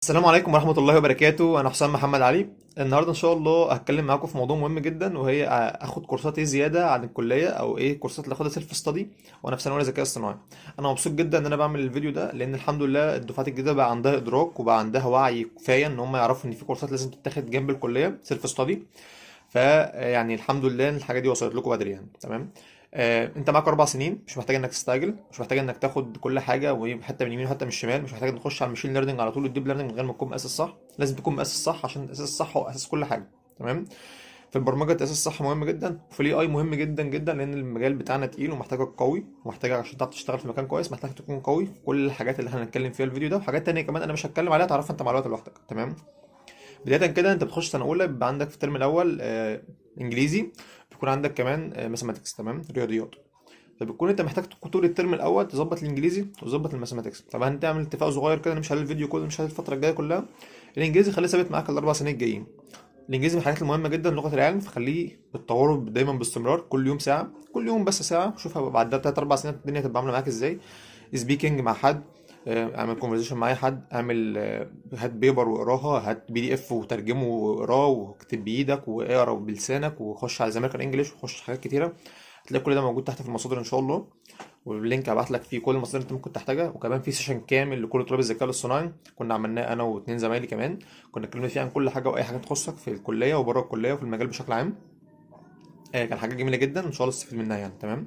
السلام عليكم ورحمة الله وبركاته. أنا حسام محمد علي. النهاردة إن شاء الله هتكلم معاكم في موضوع مهم جدا، وهي آخد كورسات إيه زيادة عن الكلية، أو إيه كورسات اللي آخدها سيلف ستادي وأنا في سنة أولى ذكاء اصطناعي. أنا مبسوط جدا إن أنا بعمل الفيديو ده، لأن الحمد لله الدفعات الجديدة بقى عندها إدراك وبقى عندها وعي كفاية إن هم يعرفوا إن في كورسات لازم تتاخد جنب الكلية سيلف ستادي. فيعني الحمد لله إن الحاجة دي وصلت لكم بدري، يعني تمام. انت معاك 4 سنين، مش محتاج انك تستعجل، مش محتاج انك تاخد كل حاجه وحتى من اليمين وحتى من الشمال، مش محتاج انك تخش على المشين ليرنينج على طول والديب ليرنينج من غير ما تكون مؤسس صح. لازم تكون مؤسس صح، عشان الاساس الصح هو اساس كل حاجه. تمام. في البرمجه الاساس الصح مهم جدا، وفي الاي اي مهم جدا جدا، لان المجال بتاعنا تقيل ومحتاجك قوي، ومحتاجك عشان تعرف تشتغل في مكان كويس محتاج تكون قوي في كل الحاجات اللي احنا هنتكلم فيها الفيديو ده، وحاجات تانية كمان انا مش هتكلم عليها تعرفها انت مع الوقت لوحدك. تمام. بداية كده انت بتخش سنة أولى، بيبقى عندك في الترم الأول إنجليزي، بيكون عندك كمان ماثيماتكس، تمام، رياضيات. فبتكون انت محتاج طول الترم الاول تظبط الانجليزي وتظبط الماثيماتكس. طب هنعمل اتفاق صغير كده نمشي على الفيديو كله، مش على الفتره الجايه كلها. الانجليزي خليه ثابت معاك ال4 سنين الجايين. الانجليزي من الحاجات المهمه جدا، لغه العالم، فخليه بتطوره دايما باستمرار، كل يوم ساعه، كل يوم بس ساعه. شوف بعد 3 4 سنين الدنيا هتبقى عامله معاك ازاي. سبيكنج مع حد، اعمل كونفرزيشن مع اي حد، اعمل هات بيبر واقراها، هات بي دي اف وترجمه واقراه واكتب بايدك واقرا بلسانك، وخش على زمالك انجلش، وخش حاجات كتيره. هتلاقي كل ده موجود تحت في المصادر ان شاء الله. واللينك هبعت لك فيه كل المصادر اللي انت ممكن تحتاجها، وكمان في سيشن كامل لكل طلاب الذكاء الاصطناعي كنا عملناه انا واتنين زمايلي كمان. كنا اتكلمنا فيه عن كل حاجه واي حاجه تخصك في الكليه وبره الكليه وفي المجال بشكل عام. كان حاجه جميله جدا، ان شاء الله تستفيد منها يعني. تمام.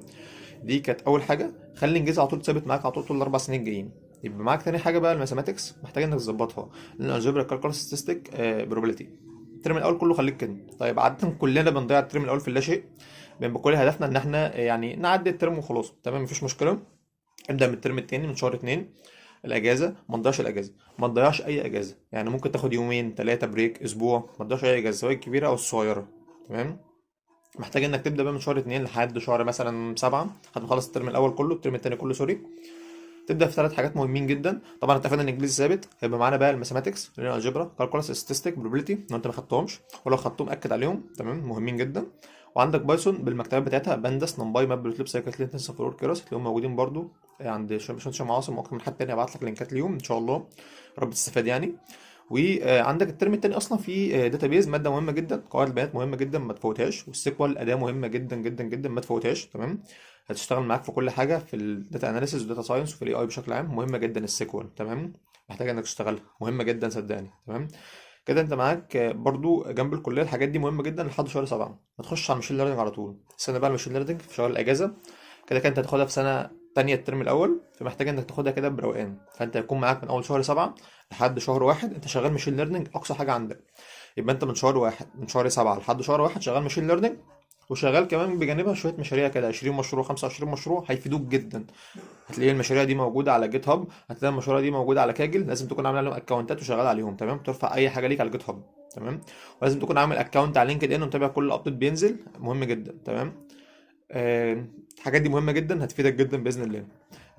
دي كانت اول حاجه. خلي الانجليزي على طول ثابت معاك على طول ال4 سنين الجايين. يبقى معاك تاني حاجه بقى الماثيماتكس، محتاج انك تظبطها، لان الجبر كالكولس ستاتستيك بروبابيلتي. الترم الاول كله خليك كده. طيب عاده كلنا بنضيع الترم الاول في اللاشيء، بيبقى كل هدفنا ان احنا يعني نعدي الترم وخلاص. تمام، مفيش مشكله. ابدا من الترم التاني من شهر اتنين. الاجازه ما تضيعش الاجازه، ما تضيعش اي اجازه، يعني ممكن تاخد يومين ثلاثه بريك اسبوع، ما تضيعش اي اجازه سواء الكبيره او الصغيره. تمام. محتاج انك تبدا بقى من شهر اتنين لحد شهر مثلا سبعة، هتخلص الترم الاول كله، الترم التاني كله سوري. تبدا في 3 حاجات مهمين جدا. طبعا اتفقنا ان الانجليزي ثابت، هيبقى معانا بقى الماثيماتكس، الجبرا، كالكولاس، ستاتستيك، بروبابيلتي، لو انت ما خدتهمش، ولو خدتهم اكد عليهم، تمام، مهمين جدا. وعندك بايثون بالمكتبات بتاعتها، بانداس، نمباي، ماب بلوتليب، سايكل، تنسفلور، كيراس، هتلاقيهم موجودين برضو عند باشمهندس هشام عاصم واكتر من حد تاني. هبعت لك لينكات ليهم ان شاء الله، رب تستفاد يعني. وعندك الترم التاني اصلا في داتابيز، ماده مهمه جدا، قواعد البيانات مهمه جدا ما تفوتهاش، والسيكوال اداه مهمه جدا جدا جدا ما تفوتهاش. تمام. هتشتغل معاك في كل حاجه، في الداتا اناليسيس والداتا ساينس وفي الاي اي بشكل عام، مهمه جدا السيكوال. تمام. محتاج انك تشتغلها، مهمه جدا صدقني. تمام. كده انت معاك برضو جنب الكليه الحاجات دي مهمه جدا لحد شهر سبعة. هتخش على الماشين ليرنينج على طول. السنه بقى الماشين ليرنينج في شهر الاجازه. كده كده انت هتاخدها في سنه تانية الترم الاول، فمحتاج انك تاخدها كده بروقان. فانت هيكون معاك من اول شهر سبعة لحد شهر واحد انت شغال ماشين ليرنينج اقصى حاجه عندك. يبقى انت من شهر واحد، من شهر سبعة لحد شهر واحد شغال ماشين ليرنينج، وشغال كمان بجانبها شويه مشاريع كده، 20 مشروع 25 مشروع هيفيدوك جدا. هتلاقي المشاريع دي موجوده على جيت هاب، هتلاقي المشاريع دي موجوده على كاجل، لازم تكون عامل عليهم اكونتات وشغال عليهم. تمام. ترفع اي حاجه ليك على جيت هاب. تمام. ولازم تكون عامل اكونت على لينكد ان ومتابع كل ابديت بينزل، مهم جدا. تمام. الحاجات دي مهمه جدا، هتفيدك جدا باذن الله.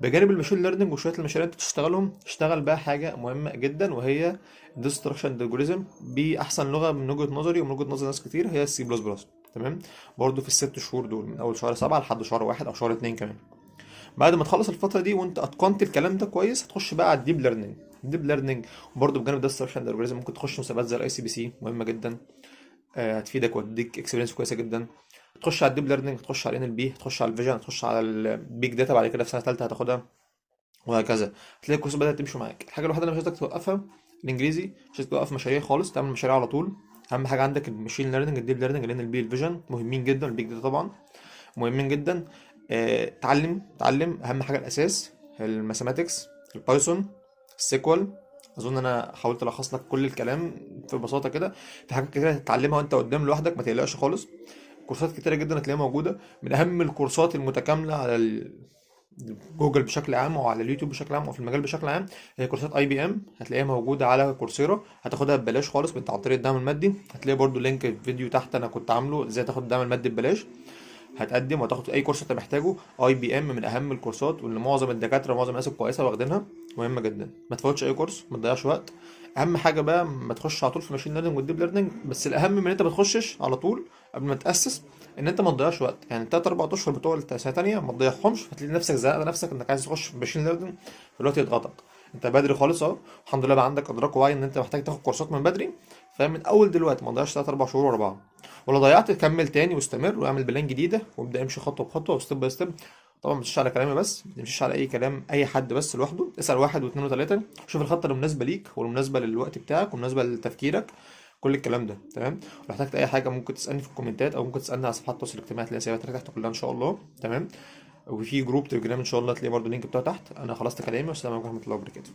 بجانب الماشين ليرنينج وشويه المشاريع اللي انت تشتغلهم، اشتغل بقى حاجه مهمه جدا، وهي الديستراكشن الجوريزم. باحسن لغه من وجهه نظري ومن وجهه نظر ناس كتير هي السي بلس بلس. تمام. برضه في ال6 شهور دول، من اول شهر سبعة لحد شهر واحد او شهر اتنين كمان. بعد ما تخلص الفتره دي وانت اتقنت الكلام ده كويس، هتخش بقى على الديب ليرنينج. الديب ليرنينج وبرضه بجانب الديستراكشن الجوريزم ممكن تخش مسابقات زي ICBC، مهمه جدا. هتفيدك وتديك اكسبيرينس كويسه جدا. تخش على الديب ليرنينج، هتخش على NLP، هتخش على الفيجن، هتخش على البيج داتا بعد كده في سنه ثالثه هتاخدها، وهكذا. هتلاقي الكورس بدات تمشي معاك. الحاجه الوحيده اللي مش عايزك توقفها الانجليزي، مش عايزك توقف مشاريع خالص، تعمل مشاريع على طول. اهم حاجه عندك المشين ليرنينج، الديب ليرنينج، NLP، الفيجن، مهمين جدا، البيج داتا طبعا مهمين جدا. اتعلم اهم حاجه الاساس، الماثيماتكس، البايثون، السيكوال. اظن انا حاولت الخص لك كل الكلام في بساطه كده. في حاجات كتير هتتعلمها وانت قدام لوحدك، ما تقلقش خالص. كورسات كتيره جدا هتلاقيها موجوده. من اهم الكورسات المتكامله على جوجل بشكل عام، او على اليوتيوب بشكل عام، او في المجال بشكل عام، هي كورسات IBM. هتلاقيها موجوده على كورسيرا، هتاخدها ببلاش خالص عن طريق الدعم المادي. هتلاقي برضو لينك فيديو تحت انا كنت عامله ازاي تاخد الدعم المادي ببلاش. هتقدم وتاخد اي كورس انت محتاجه. IBM من اهم الكورسات، واللي معظم الدكاتره ومعظم الناس الكويسه واخدينها، مهمه جدا. ما تفوتش اي كورس، ما تضيعش وقت. اهم حاجه بقى ما تخش على طول في ماشين ليرنينج والديب ليرنينج، بس الاهم من ان انت ما تخشش على طول قبل ما تاسس، ان انت ما تضيعش وقت. يعني التلات اربع اشهر بتوع سنه تانيه ما تضيعهمش، هتلاقي نفسك زنقت نفسك انك عايز تخش في ماشين ليرنينج، دلوقتي يضغطك. انت بدري خالص اهو، الحمد لله بقى عندك ادراك ووعي ان انت محتاج تاخد كورسات من بدري. فاهم؟ من اول دلوقتي ما تضيعش 3 4 شهور ورا بعض. ولو ضيعت كمل تاني واستمر واعمل بلان جديده وابدا امشي خطوه بخطوه وستيب باي ستيب. طبعا ما تمشيش على كلامي بس، ما تمشيش على اي كلام اي حد بس لوحده، اسال واحد واثنين وثلاثه، شوف الخطه اللي مناسبه ليك والمناسبه للوقت بتاعك والمناسبه لتفكيرك، كل الكلام ده تمام. ولو احتجت اي حاجه ممكن تسالني في الكومنتات او ممكن تسالني على صفحات التواصل الاجتماعي، هتلاقي سيبها تحت كلها ان شاء الله تمام. وفي جروب تليجرام ان شاء الله، هتلاقي برضو اللينك بتاعه تحت. انا خلصت كلامي، والسلام عليكم ورحمه الله وبركاته.